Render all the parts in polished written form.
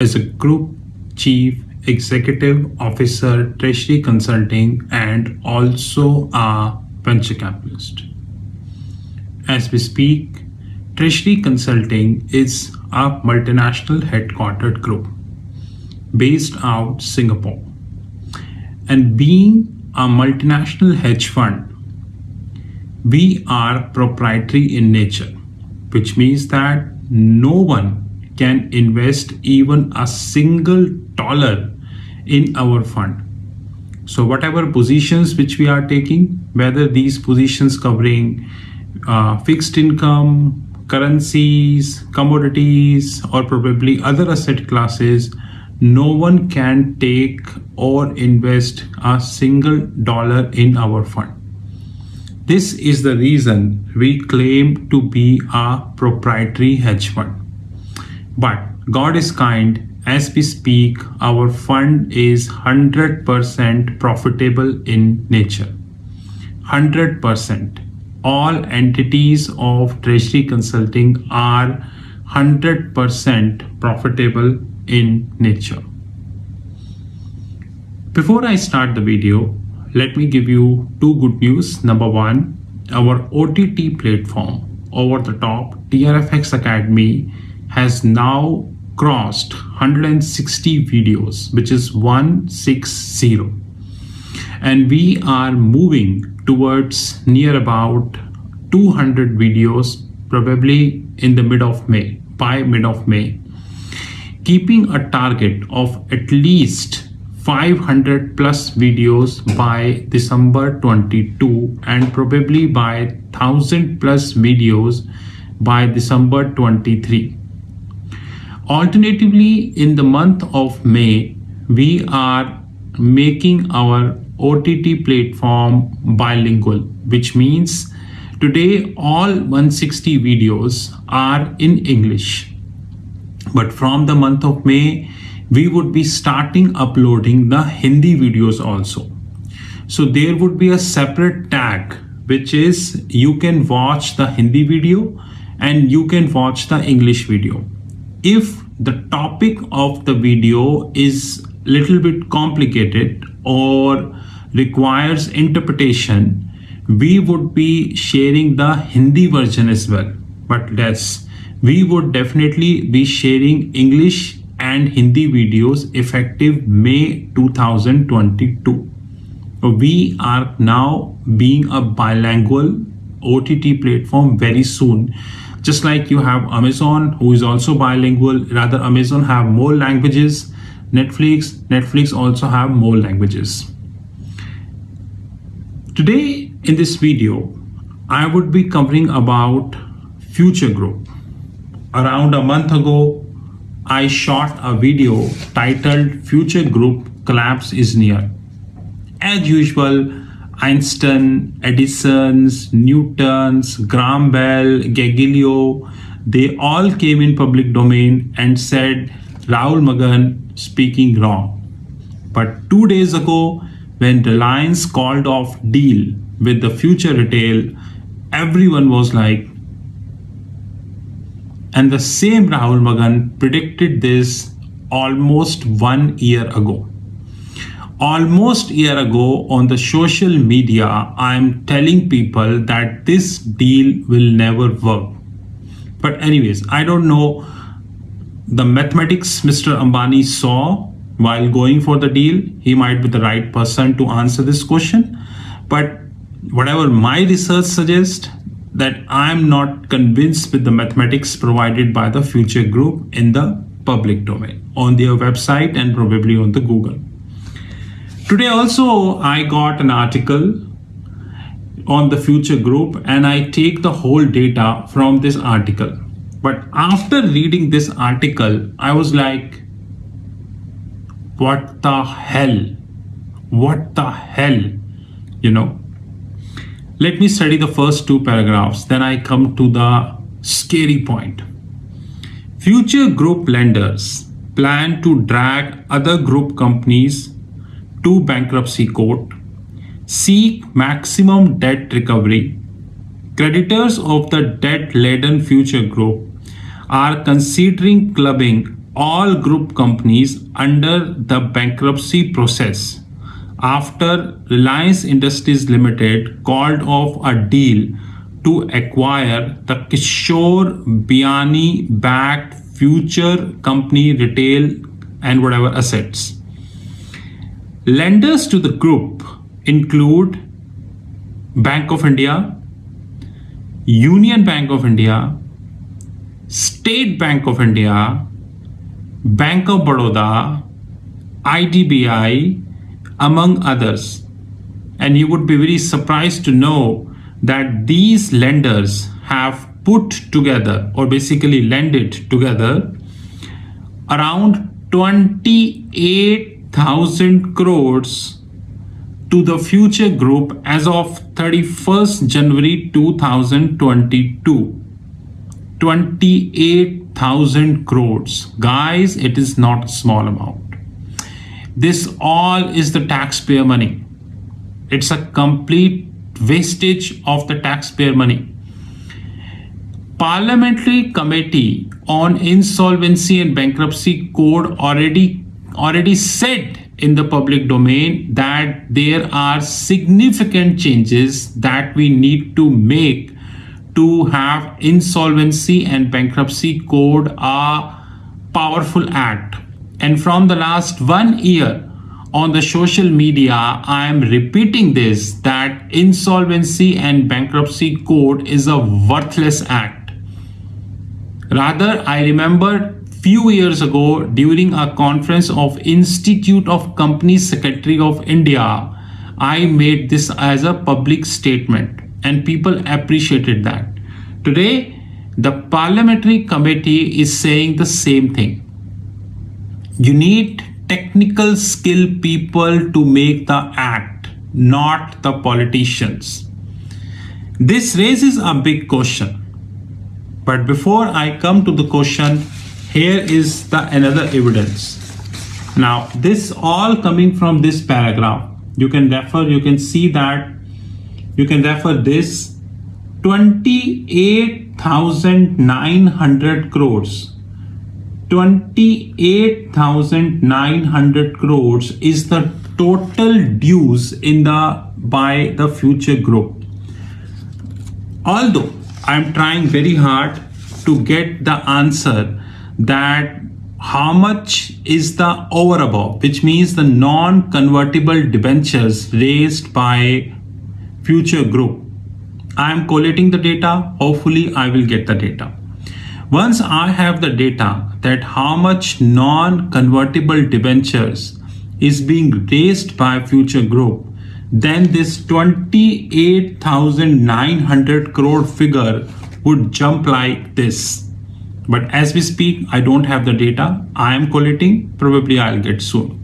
is a Group Chief Executive Officer, Treasury Consulting, and also a venture capitalist. As we speak, Treasury Consulting is a multinational headquartered group based out Singapore. And being a multinational hedge fund, we are proprietary in nature, which means that no one can invest even a single dollar in our fund. So whatever positions which we are taking, whether these positions covering fixed income, currencies, commodities, or probably other asset classes, no one can take or invest a single dollar in our fund. This is the reason we claim to be a proprietary hedge fund. But God is kind, as we speak, our fund is 100% profitable in nature. 100%. All entities of Treasury Consulting are 100% profitable in nature. Before I start the video, let me give you two good news. Number one, our OTT platform, Over the Top TRFX Academy, has now crossed 160 videos, which is 160. And we are moving towards near about 200 videos, probably in the by mid of May, keeping a target of at least 500 plus videos by December 22 and probably by 1000 plus videos by December 23. Alternatively, in the month of May, we are making our OTT platform bilingual, which means today all 160 videos are in English. But from the month of May, we would be starting uploading the Hindi videos also. So there would be a separate tag, which is you can watch the Hindi video and you can watch the English video. If the topic of the video is little bit complicated or requires interpretation, we would be sharing the Hindi version as well. But yes, we would definitely be sharing English and Hindi videos effective May 2022. We are now being a bilingual OTT platform very soon. Just like you have Amazon, who is also bilingual, rather Amazon have more languages. Netflix also have more languages. Today in this video, I would be covering about Future Group. Around a month ago, I shot a video titled Future Group Collapse is Near. As usual, Einstein, Edison's, Newton's, Graham Bell, Galileo, they all came in public domain and said Rahul Magan speaking wrong. But 2 days ago, when Reliance called off deal with the Future Retail, everyone was like, and the same Rahul Magan predicted this almost 1 year ago. Almost a year ago on the social media, I'm telling people that this deal will never work. But anyways, I don't know the mathematics Mr. Ambani saw while going for the deal. He might be the right person to answer this question. But whatever my research suggests, that I'm not convinced with the mathematics provided by the Future Group in the public domain, on their website and probably on the Google. Today also I got an article on the Future Group and I take the whole data from this article. But after reading this article, I was like, what the hell? What the hell? You know? Let me study the first two paragraphs, then I come to the scary point. Future Group lenders plan to drag other group companies to bankruptcy court, seek maximum debt recovery. Creditors of the debt-laden Future Group are considering clubbing all group companies under the bankruptcy process after Reliance Industries Limited called off a deal to acquire the Kishore Biani backed future company retail and whatever assets. Lenders to the group include Bank of India, Union Bank of India, State Bank of India, Bank of Baroda, IDBI, among others. And you would be very surprised to know that these lenders have put together or basically lended together around 28,000 crores to the future group as of 31st January 2022. 28,000 crores. Guys, it is not a small amount. This all is the taxpayer money. It's a complete wastage of the taxpayer money. Parliamentary Committee on Insolvency and Bankruptcy Code already said in the public domain that there are significant changes that we need to make to have Insolvency and Bankruptcy Code a powerful act. And from the last 1 year on the social media, I am repeating this, that Insolvency and Bankruptcy Code is a worthless act. Rather, I remember few years ago during a conference of Institute of Company Secretary of India, I made this as a public statement and people appreciated that. Today, the parliamentary committee is saying the same thing. You need technical skill people to make the act, not the politicians. This raises a big question. But before I come to the question, here is the another evidence. Now, this all coming from this paragraph. You can refer this 28,900 crores. 28,900 crores is the total dues by the future group. Although I am trying very hard to get the answer that how much is the over above, which means the non-convertible debentures raised by future group. I am collating the data. Hopefully I will get the data. Once I have the data that how much non-convertible debentures is being raised by future group, then this 28,900 crore figure would jump like this. But as we speak, I don't have the data. I am collating. Probably I'll get soon.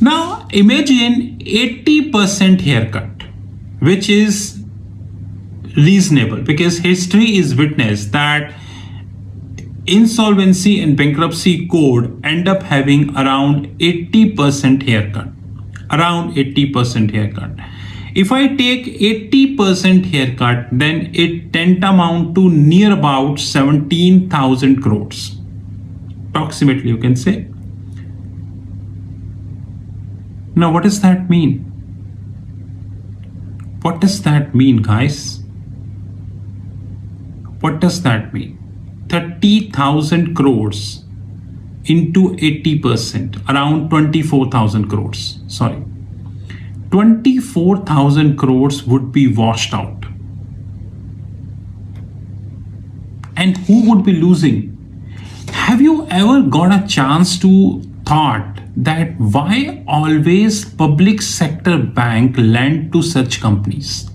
Now imagine 80% haircut, which is reasonable because history is witness that Insolvency and Bankruptcy Code end up having around 80% haircut. Around 80% haircut. If I take 80% haircut, then it tend amount to near about 17,000 crores. Approximately, you can say. Now, what does that mean? What does that mean, guys? What does that mean? 30,000 crores into 80%, around 24,000 crores. Sorry. 24,000 crores would be washed out. And who would be losing? Have you ever got a chance to thought that why always public sector bank lend to such companies?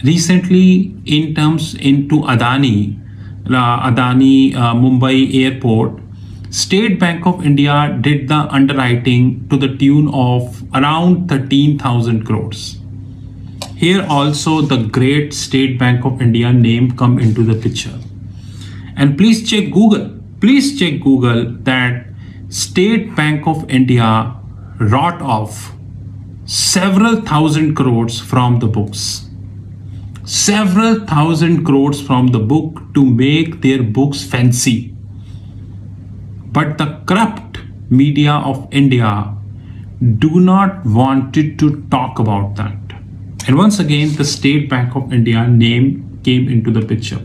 Recently, into Adani Mumbai Airport, State Bank of India did the underwriting to the tune of around 13,000 crores. Here also the great State Bank of India name come into the picture. And please check Google that State Bank of India wrote off several thousand crores from the books. several thousand crores from the book to make their books fancy. But the corrupt media of India do not wanted to talk about that. And once again, the State Bank of India name came into the picture.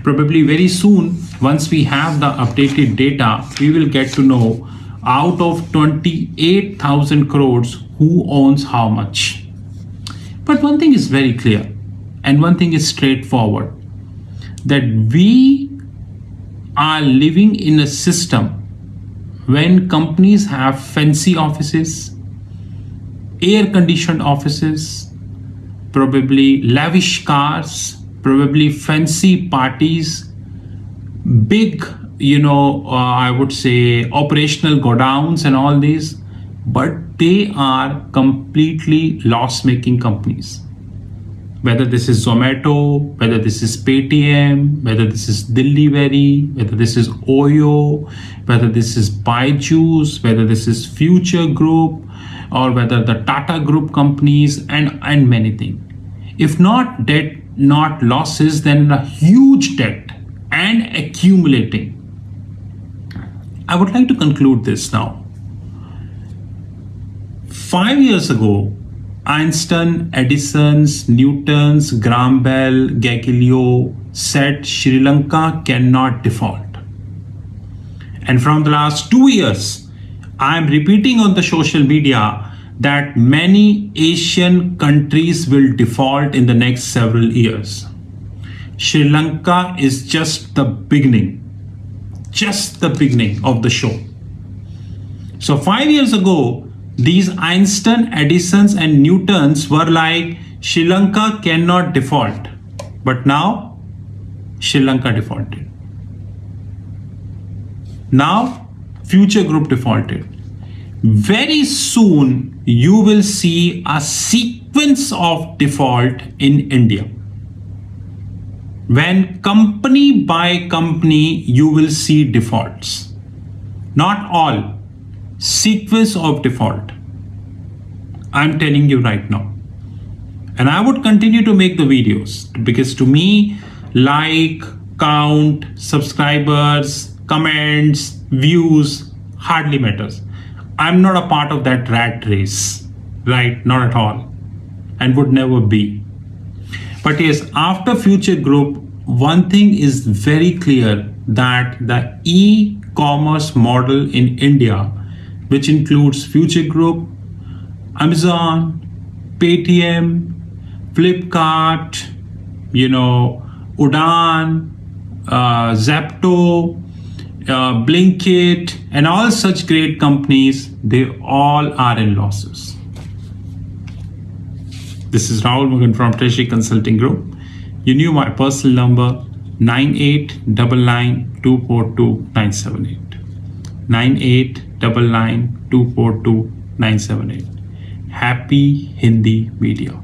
Probably very soon, once we have the updated data, we will get to know out of 28,000 crores who owns how much. But one thing is very clear and one thing is straightforward, that we are living in a system when companies have fancy offices, air-conditioned offices, probably lavish cars, probably fancy parties, big, I would say operational godowns and all these, but they are completely loss-making companies. Whether this is Zomato, whether this is Paytm, whether this is Delivery, whether this is Oyo, whether this is Byju's, whether this is Future Group, or whether the Tata Group companies and many things. If not debt, not losses, then a huge debt and accumulating. I would like to conclude this now. 5 years ago, Einstein, Edison's, Newton's, Graham Bell, Galileo said Sri Lanka cannot default. And from the last 2 years, I am repeating on the social media that many Asian countries will default in the next several years. Sri Lanka is just the beginning of the show. So 5 years ago, these Einstein, Edisons and Newtons were like, Sri Lanka cannot default. But now, Sri Lanka defaulted. Now, Future Group defaulted. Very soon, you will see a sequence of default in India. When company by company, you will see defaults. Not all. Sequence of default. I'm telling you right now. And I would continue to make the videos because to me, like, count, subscribers, comments, views hardly matters. I'm not a part of that rat race, right? Not at all. And would never be. But yes, after Future Group, one thing is very clear, that the e-commerce model in India, which includes Future Group, Amazon, Paytm, Flipkart, Udaan, Zepto, Blinkit, and all such great companies, they all are in losses. This is Rahul Magan from Treasury Consulting Group. You knew my personal number, 9899242978. 9899242978. Happy Hindi Media.